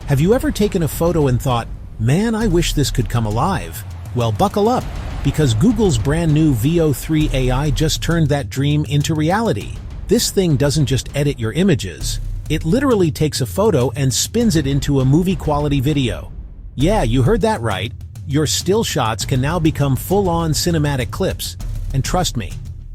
Have you ever taken a photo and thought, man, I wish this could come alive? Well, buckle up, because Google's brand new Veo 3 AI just turned that dream into reality. This thing doesn't just edit your images. It literally takes a photo and spins it into a movie-quality video. Yeah, you heard that right. Your still shots can now become full-on cinematic clips. And trust me,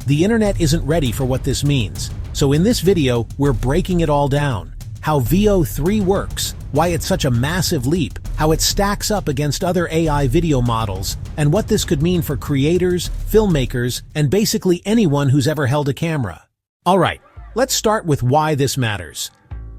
the internet isn't ready for what this means. So in this video, we're breaking it all down. How Veo 3 works, why it's such a massive leap, how it stacks up against other AI video models, and what this could mean for creators, filmmakers, and basically anyone who's ever held a camera. Alright, let's start with why this matters.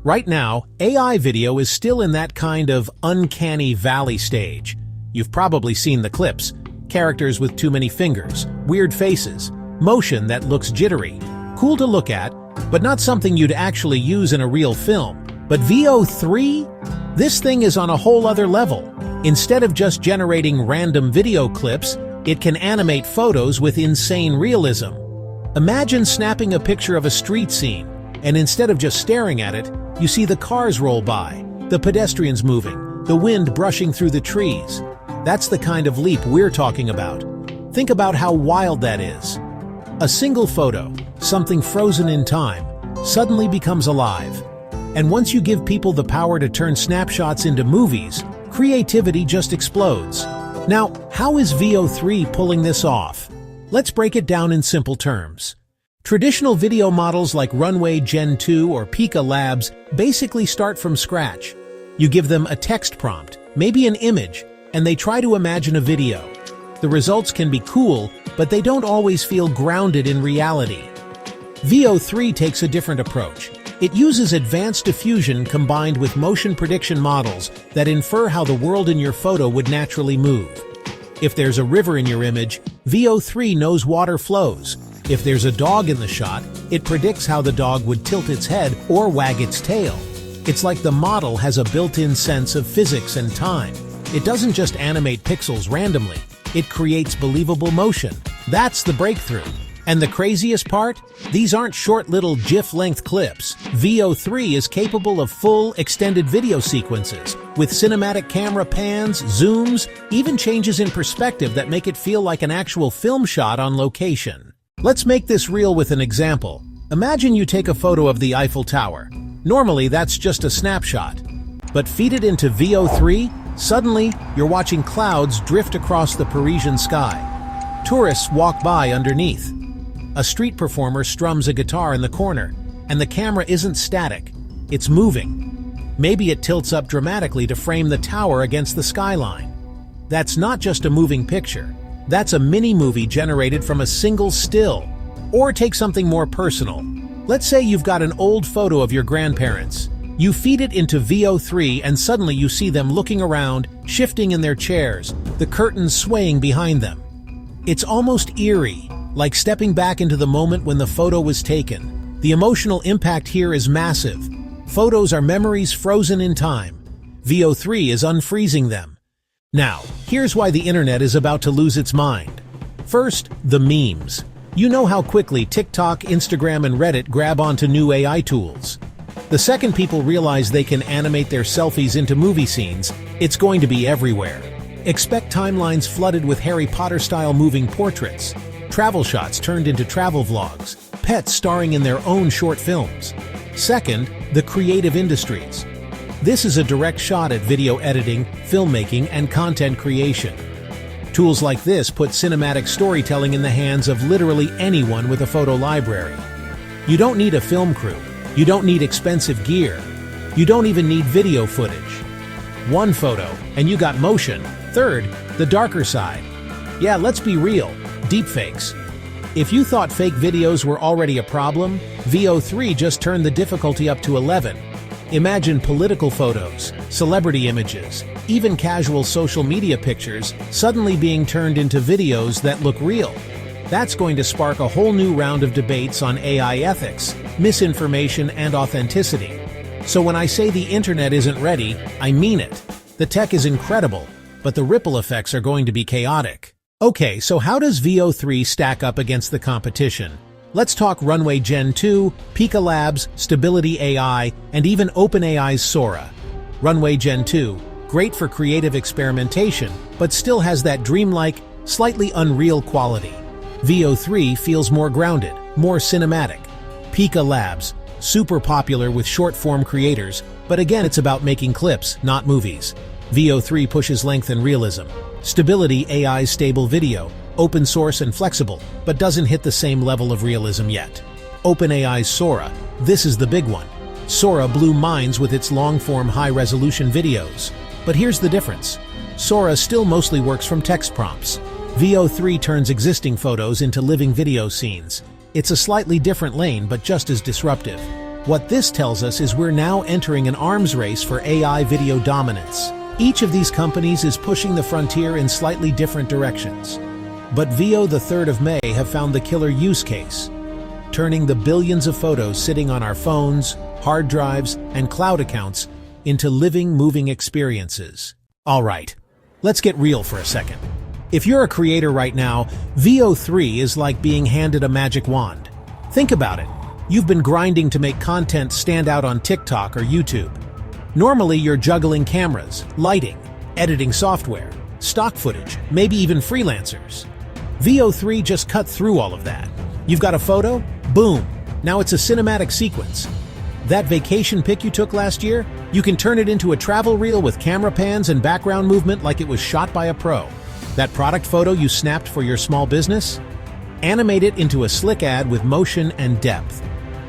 Right now, AI video is still in that kind of uncanny valley stage. You've probably seen the clips. Characters with too many fingers, weird faces, motion that looks jittery. Cool to look at, but not something you'd actually use in a real film. But Veo 3? This thing is on a whole other level. Instead of just generating random video clips, it can animate photos with insane realism. Imagine snapping a picture of a street scene, and instead of just staring at it, you see the cars roll by, the pedestrians moving, the wind brushing through the trees. That's the kind of leap we're talking about. Think about how wild that is. A single photo, something frozen in time, suddenly becomes alive. And once you give people the power to turn snapshots into movies, creativity just explodes. Now, how is Veo 3 pulling this off? Let's break it down in simple terms. Traditional video models like Runway Gen 2 or Pika Labs basically start from scratch. You give them a text prompt, maybe an image, and they try to imagine a video. The results can be cool, but they don't always feel grounded in reality. Veo 3 takes a different approach. It uses advanced diffusion combined with motion prediction models that infer how the world in your photo would naturally move. If there's a river in your image, Veo 3 knows water flows. If there's a dog in the shot, it predicts how the dog would tilt its head or wag its tail. It's like the model has a built-in sense of physics and time. It doesn't just animate pixels randomly. It creates believable motion. That's the breakthrough. And the craziest part? These aren't short little GIF-length clips. Veo 3 is capable of full, extended video sequences, with cinematic camera pans, zooms, even changes in perspective that make it feel like an actual film shot on location. Let's make this real with an example. Imagine you take a photo of the Eiffel Tower. Normally, that's just a snapshot. But feed it into Veo 3, suddenly, you're watching clouds drift across the Parisian sky. Tourists walk by underneath. A street performer strums a guitar in the corner, and the camera isn't static, it's moving. Maybe it tilts up dramatically to frame the tower against the skyline. That's not just a moving picture. That's a mini-movie generated from a single still. Or take something more personal. Let's say you've got an old photo of your grandparents. You feed it into Veo 3 and suddenly you see them looking around, shifting in their chairs, the curtains swaying behind them. It's almost eerie, like stepping back into the moment when the photo was taken. The emotional impact here is massive. Photos are memories frozen in time. Veo 3 is unfreezing them. Now, here's why the internet is about to lose its mind. First, the memes. You know how quickly TikTok, Instagram, and Reddit grab onto new AI tools. The second people realize they can animate their selfies into movie scenes, it's going to be everywhere. Expect timelines flooded with Harry Potter-style moving portraits, travel shots turned into travel vlogs, pets starring in their own short films. Second, the creative industries. This is a direct shot at video editing, filmmaking, and content creation. Tools like this put cinematic storytelling in the hands of literally anyone with a photo library. You don't need a film crew. You don't need expensive gear. You don't even need video footage. One photo, and you got motion. Third, the darker side. Yeah, let's be real. Deepfakes. If you thought fake videos were already a problem, Veo 3 just turned the difficulty up to 11. Imagine political photos, celebrity images, even casual social media pictures suddenly being turned into videos that look real. That's going to spark a whole new round of debates on AI ethics, misinformation, and authenticity. So when I say the internet isn't ready, I mean it. The tech is incredible, but the ripple effects are going to be chaotic. Okay, so how does Veo 3 stack up against the competition? Let's talk Runway Gen 2, Pika Labs, Stability AI, and even OpenAI's Sora. Runway Gen 2, great for creative experimentation, but still has that dreamlike, slightly unreal quality. Veo 3 feels more grounded, more cinematic. Pika Labs, super popular with short-form creators, but again it's about making clips, not movies. Veo 3 pushes length and realism. Stability AI's stable video, open source and flexible, but doesn't hit the same level of realism yet. OpenAI's Sora, this is the big one. Sora blew minds with its long-form high-resolution videos. But here's the difference. Sora still mostly works from text prompts. Veo 3 turns existing photos into living video scenes. It's a slightly different lane, but just as disruptive. What this tells us is we're now entering an arms race for AI video dominance. Each of these companies is pushing the frontier in slightly different directions. But Veo the 3rd of May have found the killer use case, turning the billions of photos sitting on our phones, hard drives, and cloud accounts into living, moving experiences. All right, let's get real for a second. If you're a creator right now, Veo 3 is like being handed a magic wand. Think about it. You've been grinding to make content stand out on TikTok or YouTube. Normally, you're juggling cameras, lighting, editing software, stock footage, maybe even freelancers. Veo 3 just cut through all of that. You've got a photo? Boom! Now it's a cinematic sequence. That vacation pic you took last year? You can turn it into a travel reel with camera pans and background movement like it was shot by a pro. That product photo you snapped for your small business? Animate it into a slick ad with motion and depth.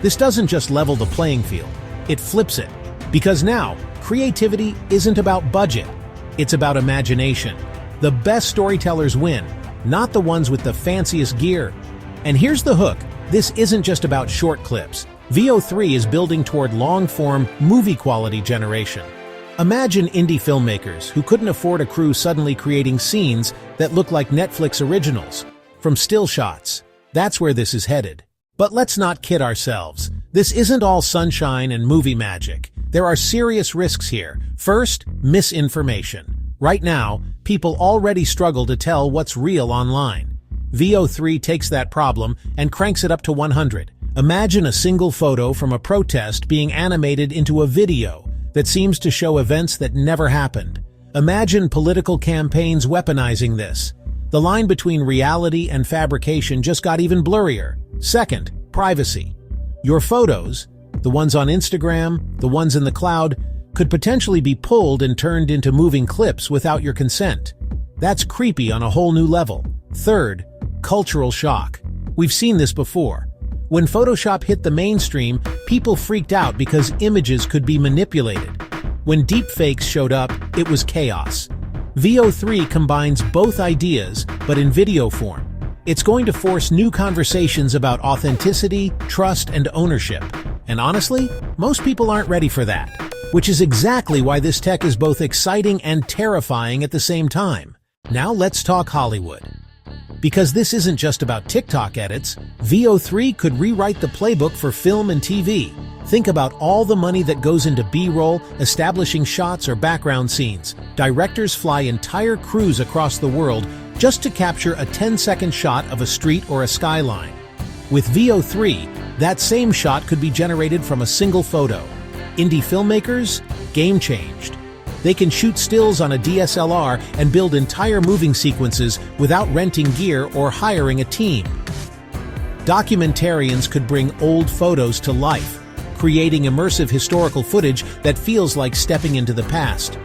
This doesn't just level the playing field, it flips it. Because now, creativity isn't about budget, it's about imagination. The best storytellers win, not the ones with the fanciest gear. And here's the hook, this isn't just about short clips. Veo 3 is building toward long-form, movie-quality generation. Imagine indie filmmakers who couldn't afford a crew suddenly creating scenes that look like Netflix originals, from still shots. That's where this is headed. But let's not kid ourselves. This isn't all sunshine and movie magic. There are serious risks here. First, misinformation. Right now, people already struggle to tell what's real online. Veo 3 takes that problem and cranks it up to 100. Imagine a single photo from a protest being animated into a video that seems to show events that never happened. Imagine political campaigns weaponizing this. The line between reality and fabrication just got even blurrier. Second, privacy. Your photos, the ones on Instagram, the ones in the cloud, could potentially be pulled and turned into moving clips without your consent. That's creepy on a whole new level. Third, cultural shock. We've seen this before. When Photoshop hit the mainstream, people freaked out because images could be manipulated. When deepfakes showed up, it was chaos. Veo 3 combines both ideas, but in video form. It's going to force new conversations about authenticity, trust, and ownership. And honestly, most people aren't ready for that. Which is exactly why this tech is both exciting and terrifying at the same time. Now let's talk Hollywood. Because this isn't just about TikTok edits, Veo 3 could rewrite the playbook for film and TV. Think about all the money that goes into B-roll, establishing shots or background scenes. Directors fly entire crews across the world just to capture a 10-second shot of a street or a skyline. With Veo 3, that same shot could be generated from a single photo. Indie filmmakers? Game changed. They can shoot stills on a DSLR and build entire moving sequences without renting gear or hiring a team. Documentarians could bring old photos to life, creating immersive historical footage that feels like stepping into the past.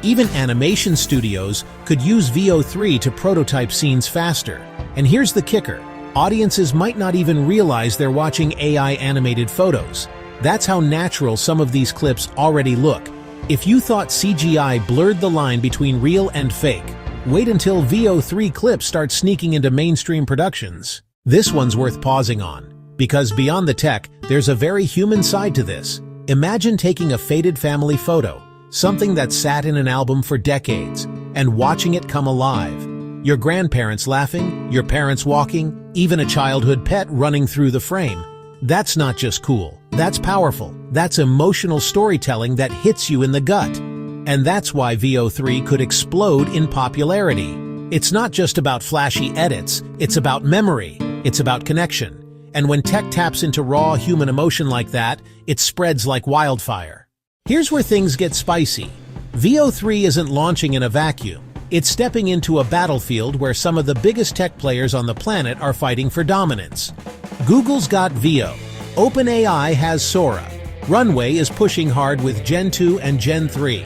Even animation studios could use Veo 3 to prototype scenes faster. And here's the kicker. Audiences might not even realize they're watching AI animated photos. That's how natural some of these clips already look. If you thought CGI blurred the line between real and fake, wait until Veo 3 clips start sneaking into mainstream productions. This one's worth pausing on, because beyond the tech, there's a very human side to this. Imagine taking a faded family photo, something that sat in an album for decades, and watching it come alive. Your grandparents laughing, your parents walking, even a childhood pet running through the frame. That's not just cool. That's powerful. That's emotional storytelling that hits you in the gut. And that's why Veo 3 could explode in popularity. It's not just about flashy edits, it's about memory, it's about connection. And when tech taps into raw human emotion like that, it spreads like wildfire. Here's where things get spicy. Veo 3 isn't launching in a vacuum. It's stepping into a battlefield where some of the biggest tech players on the planet are fighting for dominance. Google's got Veo. OpenAI has Sora. Runway is pushing hard with Gen 2 and Gen 3.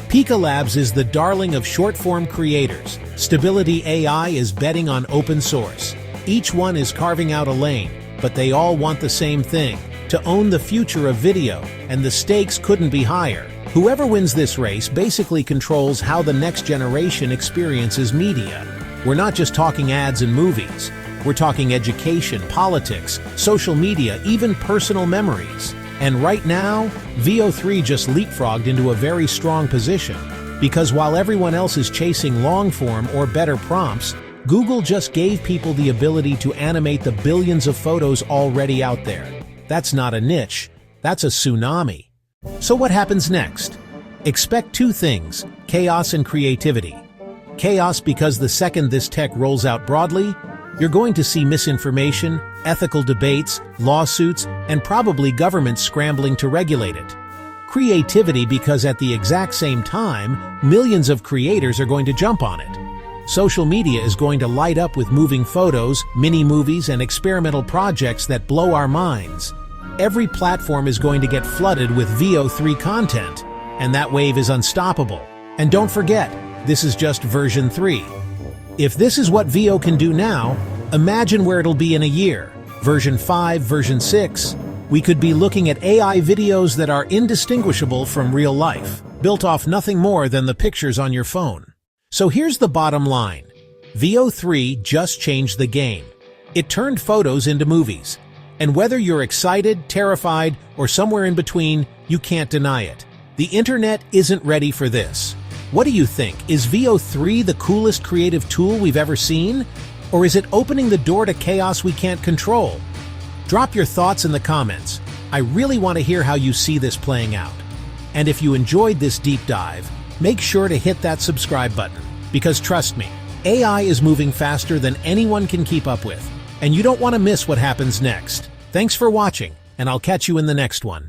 Pika Labs is the darling of short-form creators. Stability AI is betting on open source. Each one is carving out a lane, but they all want the same thing: to own the future of video, and the stakes couldn't be higher. Whoever wins this race basically controls how the next generation experiences media. We're not just talking ads and movies. We're talking education, politics, social media, even personal memories. And right now, Veo 3 just leapfrogged into a very strong position, because while everyone else is chasing long-form or better prompts, Google just gave people the ability to animate the billions of photos already out there. That's not a niche, that's a tsunami. So what happens next? Expect two things: chaos and creativity. Chaos because the second this tech rolls out broadly, you're going to see misinformation, ethical debates, lawsuits, and probably governments scrambling to regulate it. Creativity because at the exact same time, millions of creators are going to jump on it. Social media is going to light up with moving photos, mini-movies, and experimental projects that blow our minds. Every platform is going to get flooded with Veo 3 content, and that wave is unstoppable. And don't forget, this is just version 3. If this is what Veo can do now, imagine where it'll be in a year. Version 5, version 6, we could be looking at AI videos that are indistinguishable from real life, built off nothing more than the pictures on your phone. So here's the bottom line. Veo 3 just changed the game. It turned photos into movies. And whether you're excited, terrified, or somewhere in between, you can't deny it. The internet isn't ready for this. What do you think? Is Veo 3 the coolest creative tool we've ever seen? Or is it opening the door to chaos we can't control? Drop your thoughts in the comments. I really want to hear how you see this playing out. And if you enjoyed this deep dive, make sure to hit that subscribe button. Because trust me, AI is moving faster than anyone can keep up with. And you don't want to miss what happens next. Thanks for watching, and I'll catch you in the next one.